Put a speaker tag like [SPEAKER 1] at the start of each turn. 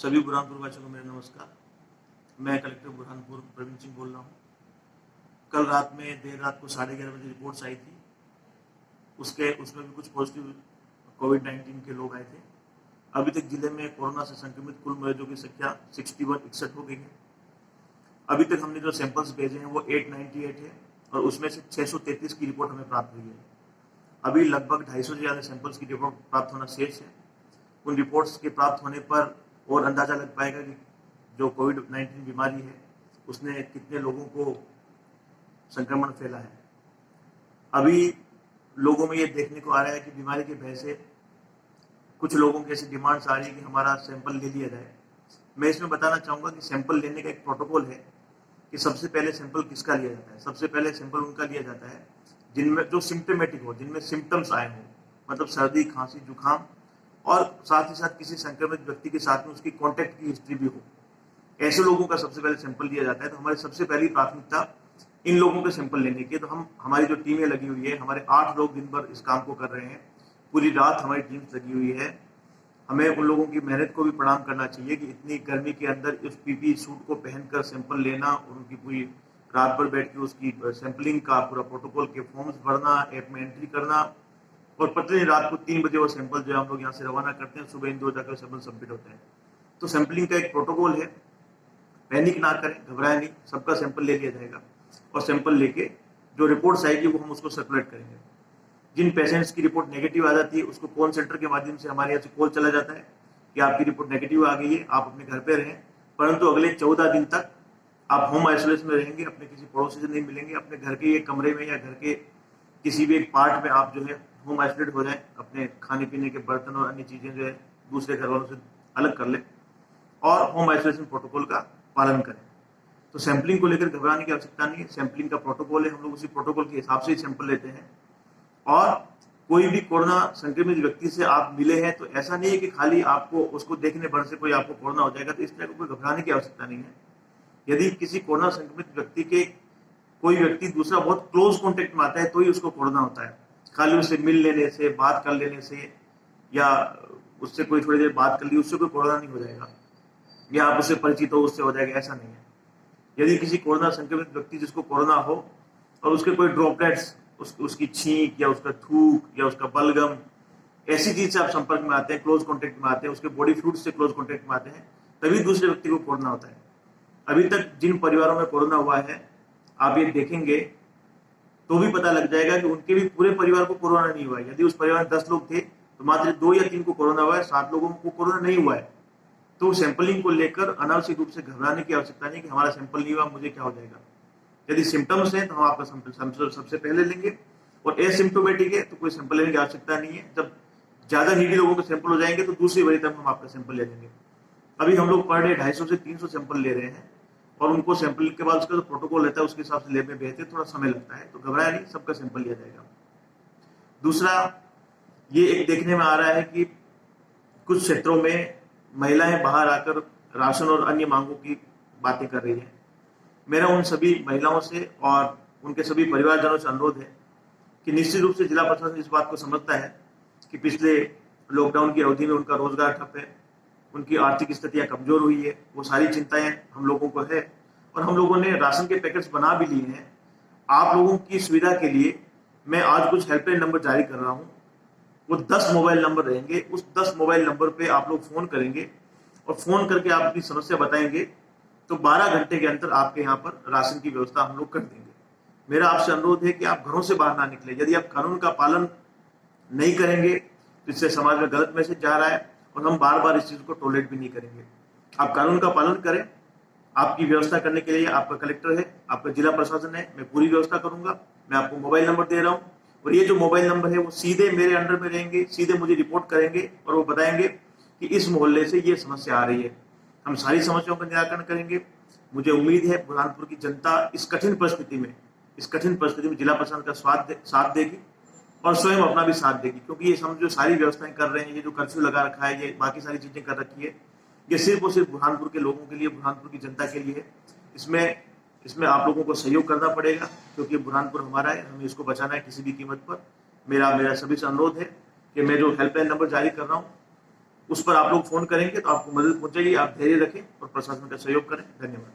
[SPEAKER 1] सभी बुरहानपुर वासियों को मेरा नमस्कार। मैं कलेक्टर बुरहानपुर प्रवीण सिंह बोल रहा हूँ। कल रात में देर रात को 11:30 बजे रिपोर्ट्स आई थी। उसमें भी कुछ पॉजिटिव कोविड-19 के लोग आए थे। अभी तक जिले में कोरोना से संक्रमित कुल मरीजों की संख्या 61 हो गई है। अभी तक हमने जो सैंपल्स भेजे हैं वो 898 है और उसमें से 633 की रिपोर्ट हमें प्राप्त हुई है। अभी लगभग 250 से ज़्यादा सैंपल्स की रिपोर्ट प्राप्त होना शेष है। उन रिपोर्ट्स के प्राप्त होने पर और अंदाजा लग पाएगा कि जो कोविड-19 बीमारी है उसने कितने लोगों को संक्रमण फैला है। अभी लोगों में ये देखने को आ रहा है कि बीमारी के भय से कुछ लोगों की ऐसी डिमांड्स आ रही है कि हमारा सैंपल ले लिया जाए। मैं इसमें बताना चाहूँगा कि सैंपल लेने का एक प्रोटोकॉल है कि सबसे पहले सैंपल किसका लिया जाता है। सबसे पहले सैंपल उनका लिया जाता है जिनमें जो सिम्प्टोमेटिक हो, जिनमें सिम्टम्स आए हों, मतलब सर्दी, खांसी, जुकाम और साथ ही साथ किसी संक्रमित व्यक्ति के साथ में उसकी कॉन्टैक्ट की हिस्ट्री भी हो। ऐसे लोगों का सबसे पहले सैंपल लिया जाता है। तो हमारी सबसे पहली प्राथमिकता इन लोगों के सैंपल लेने की है। तो हमारी जो टीमें लगी हुई है, हमारे 8 लोग दिन भर इस काम को कर रहे हैं। पूरी रात हमारी टीम्स लगी हुई है। हमें उन लोगों की मेहनत को भी प्रणाम करना चाहिए कि इतनी गर्मी के अंदर उस पीपीई सूट को पहनकर सैंपल लेना और उनकी पूरी रात भर बैठ के उसकी सैंपलिंग का पूरा प्रोटोकॉल के फॉर्म्स भरना, ऐप में एंट्री करना और प्रतिदिन रात को 3 बजे वो सैंपल जो हम लोग यहाँ से रवाना करते हैं, सुबह इन 2 जाकर सैंपल सबमिट होते हैं। तो सैंपलिंग का एक प्रोटोकॉल है। पैनिक ना करें, घबराएं नहीं, सबका सैंपल ले लिया जाएगा और सैंपल लेके जो रिपोर्ट्स आएगी वो हम उसको सर्कुलेट करेंगे। जिन पेशेंट्स की रिपोर्ट नेगेटिव आ जाती है उसको कॉल सेंटर के माध्यम से हमारे यहाँ से कॉल चला जाता है कि आपकी रिपोर्ट नेगेटिव आ गई है, आप अपने घर पे रहें, परंतु अगले 14 दिन तक आप होम आइसोलेशन में रहेंगे, अपने किसी पड़ोसी से नहीं मिलेंगे, अपने घर के एक कमरे में या घर के किसी भी एक पार्ट में आप जो है होम आइसोलेट हो जाए, अपने खाने पीने के बर्तन और अन्य चीजें जो है दूसरे घर वालों से अलग कर लें और होम आइसोलेशन प्रोटोकॉल का पालन करें। तो सैंपलिंग को लेकर घबराने की आवश्यकता नहीं है। सैंपलिंग का प्रोटोकॉल है, हम लोग उसी प्रोटोकॉल के हिसाब से ही सैंपल लेते हैं। और कोई भी कोरोना संक्रमित व्यक्ति से आप मिले हैं तो ऐसा नहीं है कि खाली आपको उसको देखने भर से कोई आपको कोरोना हो जाएगा, तो इस तरह कोई घबराने की आवश्यकता नहीं है। यदि किसी कोरोना संक्रमित व्यक्ति के कोई व्यक्ति दूसरा बहुत क्लोज कॉन्टेक्ट में आता है तो ही उसको कोरोना होता है। खाली उससे मिल लेने से, बात कर लेने से या उससे कोई थोड़ी देर बात कर ली उससे कोई कोरोना नहीं हो जाएगा, या आप उससे परिचित हो उससे हो जाएगा, ऐसा नहीं है। यदि किसी कोरोना संक्रमित व्यक्ति जिसको कोरोना हो और उसके कोई ड्रॉपलेट्स उसकी छींक या उसका थूक या उसका बलगम ऐसी चीज से आप संपर्क में आते हैं, क्लोज कॉन्टेक्ट में आते हैं, उसके बॉडी फ्लूइड्स से क्लोज कॉन्टेक्ट में आते हैं, तभी दूसरे व्यक्ति को कोरोना होता है। अभी तक जिन परिवारों में कोरोना हुआ है आप ये देखेंगे तो भी पता लग जाएगा कि उनके भी पूरे परिवार को कोरोना नहीं हुआ है। यदि उस परिवार में 10 लोग थे तो मात्र 2 या 3 को कोरोना हुआ है, 7 लोगों को कोरोना नहीं हुआ है। तो सैंपलिंग को लेकर अनावश्यक रूप से घबराने की आवश्यकता नहीं कि हमारा सैंपल नहीं हुआ, मुझे क्या हो जाएगा। यदि सिम्टम्स हैं तो हम आपका सैंपल सबसे पहले लेंगे और एसिम्टोमेटिक है तो कोई सैंपल लेने की आवश्यकता नहीं है। जब ज्यादा नीडी लोगों के सैंपल हो जाएंगे तो दूसरी बारी तक हम आपका सैंपल ले लेंगे। अभी हम लोग पर डे 250 से 300 सैंपल ले रहे हैं और उनको सैंपलिंग के बाद उसका जो प्रोटोकॉल रहता है उसके हिसाब से लैब में भेजते हैं, थोड़ा समय लगता है, तो घबराया नहीं, सबका सैंपल लिया जाएगा। दूसरा, ये एक देखने में आ रहा है कि कुछ क्षेत्रों में महिलाएं बाहर आकर राशन और अन्य मांगों की बातें कर रही हैं। मेरा उन सभी महिलाओं से और उनके सभी परिवारजनों से अनुरोध है कि निश्चित रूप से जिला प्रशासन इस बात को समझता है कि पिछले लॉकडाउन की अवधि में उनका रोजगार ठप है, उनकी आर्थिक स्थितियां कमजोर हुई है, वो सारी चिंताएं हम लोगों को है और हम लोगों ने राशन के पैकेट्स बना भी लिए हैं। आप लोगों की सुविधा के लिए मैं आज कुछ हेल्पलाइन नंबर जारी कर रहा हूँ। वो 10 मोबाइल नंबर रहेंगे। उस 10 मोबाइल नंबर पे आप लोग फोन करेंगे और फोन करके आप अपनी समस्या बताएंगे तो 12 घंटे के अंदर आपके यहाँ पर राशन की व्यवस्था हम लोग कर देंगे। मेरा आपसे अनुरोध है कि आप घरों से बाहर ना निकले। यदि आप कानून का पालन नहीं करेंगे तो इससे समाज में गलत मैसेज जा रहा है और हम बार बार इस चीज को टॉलरेट भी नहीं करेंगे। आप कानून का पालन करें। आपकी व्यवस्था करने के लिए आपका कलेक्टर है, आपका जिला प्रशासन है, मैं पूरी व्यवस्था करूंगा। मैं आपको मोबाइल नंबर दे रहा हूँ और ये जो मोबाइल नंबर है वो सीधे मेरे अंडर में रहेंगे, सीधे मुझे रिपोर्ट करेंगे और वो बताएंगे कि इस मोहल्ले से ये समस्या आ रही है। हम सारी समस्याओं का निराकरण करेंगे। मुझे उम्मीद है बुरहानपुर की जनता इस कठिन परिस्थिति में जिला प्रशासन का साथ देगी और स्वयं अपना भी साथ देगी, क्योंकि ये हम जो सारी व्यवस्थाएं कर रहे हैं, ये जो कर्फ्यू लगा रखा है, ये बाकी सारी चीजें कर रखी है, ये सिर्फ और सिर्फ बुरहानपुर के लोगों के लिए, बुरहानपुर की जनता के लिए है। इसमें आप लोगों को सहयोग करना पड़ेगा क्योंकि बुरहानपुर हमारा है, हमें इसको बचाना है किसी भी कीमत पर। मेरा सभी से अनुरोध है कि मैं जो हेल्पलाइन नंबर जारी कर रहा हूँ उस पर आप लोग फोन करेंगे तो आपको मदद पहुंचेगी। आप धैर्य रखें और प्रशासन का सहयोग करें। धन्यवाद।